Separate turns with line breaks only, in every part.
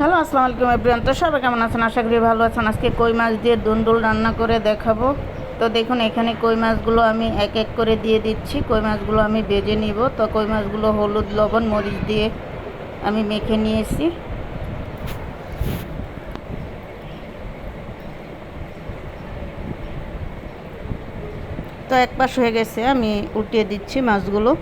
Hello, আসসালামু আলাইকুম everyone. তো সবাই কেমন আছেন? আশা করি ভালো আছেন। আজকে কই মাছ দিয়ে দুন্দুল রান্না করে দেখাবো। তো দেখুন, এখানে কই মাছগুলো আমি এক এক করে দিয়ে দিচ্ছি। কই মাছগুলো আমি ভেজে নিব। তো কই মাছগুলো হলুদ, লবণ, মরিচ দিয়ে আমি মেখে নিয়েছি। তো এক পাশ হয়ে গেছে, আমি উল্টিয়ে দিচ্ছি মাছগুলো।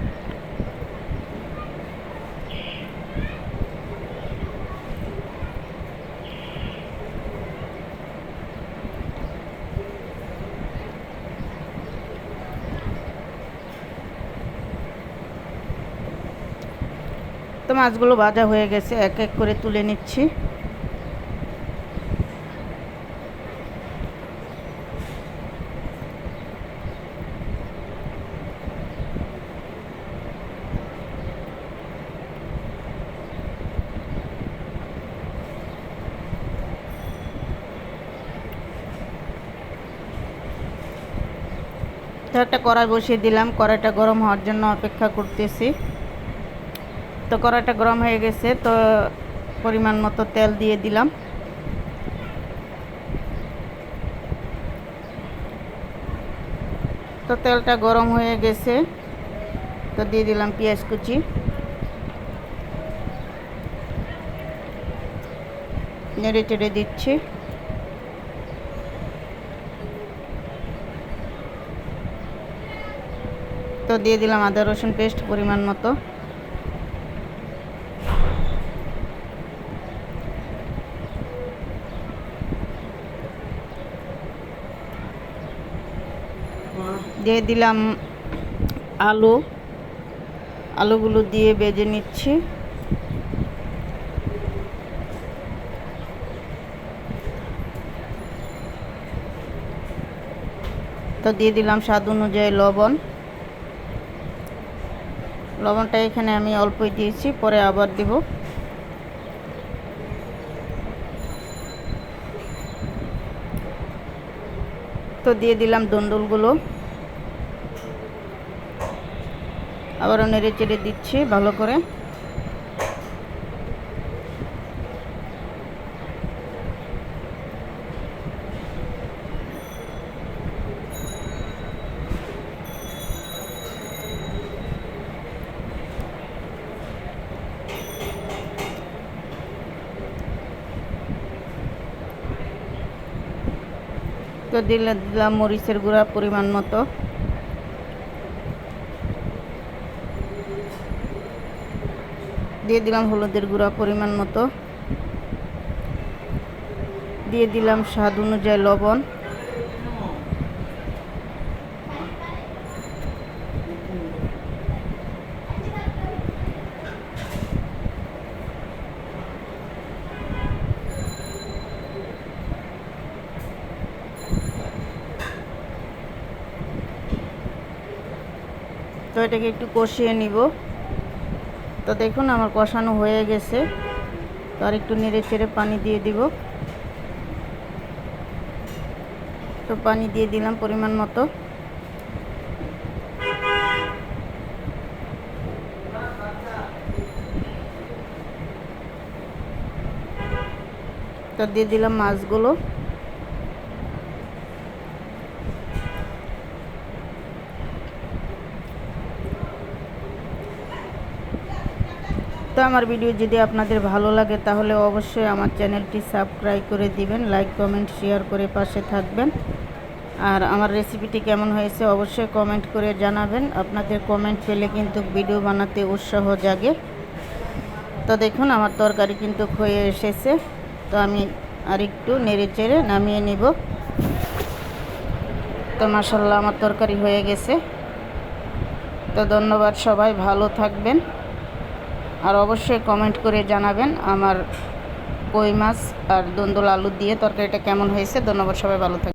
তো মাছগুলো ভাজা হয়ে গেছে, এক এক করে তুলে নিচ্ছি। তো একটা কড়াই বসিয়ে দিলাম, কড়াইটা গরম হওয়ার জন্য অপেক্ষা করতেছি। তো কড়াইটা গরম হয়ে গেছে, তো পরিমাণ মতো তেল দিয়ে দিলাম। তো তেলটা গরম হয়ে গেছে, তো দিয়ে দিলাম পেঁয়াজ কুচি, নেড়ে চেড়ে দিচ্ছি। তো দিয়ে দিলাম আদা রসুন পেস্ট পরিমাণ মতো। দিয়ে দিলাম আলুগুলো দিয়ে ভেজে নিচ্ছি। তো দিয়ে দিলাম স্বাদ অনুযায়ী লবণ। লবণটা এখানে আমি অল্পই দিয়েছি, পরে আবার দিব। তো দিয়ে দিলাম দুন্দুলগুলো, আবারও নেড়ে চেড়ে দিচ্ছি ভালো করে। তো দিলাম মরিচের গুঁড়া পরিমাণ মতো। দিয়ে দিলাম হলুদের গুঁড়া পরিমাণ মতো। দিয়ে দিলাম স্বাদ অনুযায়ী লবণ। তো এটাকে একটু কষিয়ে নিব। তো দেখুন, আমার কষানো হয়ে গেছে। তো আর একটু নেড়ে চেড়ে পানি দিয়ে দিব। তো পানি দিয়ে দিলাম পরিমাণ মতো। তো দিয়ে দিলাম মাছগুলো। তো আমার ভিডিও যদি আপনাদের ভালো লাগে তাহলে অবশ্যই আমার চ্যানেলটি সাবস্ক্রাইব করে দিবেন, লাইক কমেন্ট শেয়ার করে পাশে থাকবেন। আর আমার রেসিপিটি কেমন হয়েছে অবশ্যই কমেন্ট করে জানাবেন। আপনাদের কমেন্ট পেলে কিন্তু ভিডিও বানাতে উৎসাহ জাগে। তো দেখুন, আমার তরকারি কিন্তু হয়ে এসেছে। তো আমি আর একটু নেড়ে চেড়ে নামিয়ে নিব। তো মাশাআল্লাহ, আমার তরকারি হয়ে গেছে। তো ধন্যবাদ, সবাই ভালো থাকবেন। আর অবশ্যই কমেন্ট করে জানাবেন আমার কই মাছ আর দুন্দুল আলু দিয়ে তরকারিটা কেমন হয়েছে। ধন্যবাদ, সবাই ভালো থাকবেন।